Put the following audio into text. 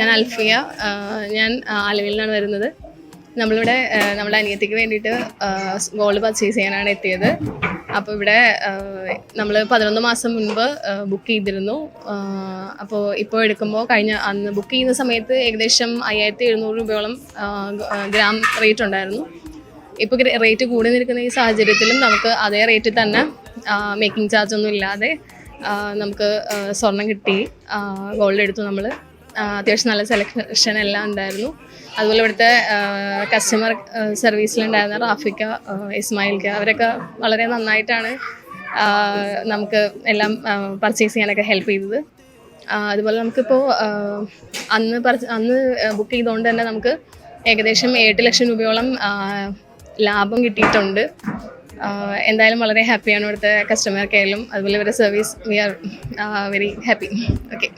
ഞാൻ അൽഫിയ. ഞാൻ ആലുവയിൽ നിന്നാണ് വരുന്നത്. നമ്മളിവിടെ നമ്മുടെ അനിയത്തിക്ക് വേണ്ടിയിട്ട് ഗോൾഡ് പർച്ചേസ് ചെയ്യാനാണ് എത്തിയത്. അപ്പോൾ ഇവിടെ നമ്മൾ 11 മാസം മുൻപ് ബുക്ക് ചെയ്തിരുന്നു. അപ്പോൾ ഇപ്പോൾ എടുക്കുമ്പോൾ അന്ന് ബുക്ക് ചെയ്യുന്ന സമയത്ത് ഏകദേശം 5700 രൂപയോളം ഗ്രാം റേറ്റ് ഉണ്ടായിരുന്നു. ഇപ്പോൾ റേറ്റ് കൂടി നിൽക്കുന്ന ഈ സാഹചര്യത്തിലും നമുക്ക് അതേ റേറ്റിൽ തന്നെ മേക്കിംഗ് ചാർജ് ഒന്നും ഇല്ലാതെ നമുക്ക് സ്വർണം കിട്ടി. ഗോൾഡ് എടുത്തു നമ്മൾ. അത്യാവശ്യം നല്ല സെലക്ഷൻ എല്ലാം ഉണ്ടായിരുന്നു. അതുപോലെ ഇവിടുത്തെ കസ്റ്റമർ സർവീസിലുണ്ടായിരുന്ന റാഫിക്ക, ഇസ്മായിൽക്ക, അവരൊക്കെ വളരെ നന്നായിട്ടാണ് നമുക്ക് എല്ലാം പർച്ചേസ് ചെയ്യാനൊക്കെ ഹെൽപ്പ് ചെയ്തത്. അതുപോലെ നമുക്കിപ്പോൾ അന്ന് ബുക്ക് ചെയ്തുകൊണ്ട് തന്നെ നമുക്ക് ഏകദേശം 8 ലക്ഷം രൂപയോളം ലാഭം കിട്ടിയിട്ടുണ്ട്. എന്തായാലും വളരെ ഹാപ്പിയാണ് ഇവിടുത്തെ കസ്റ്റമർ കെയറിലും അതുപോലെ ഇവരുടെ service. We are very happy. Okay.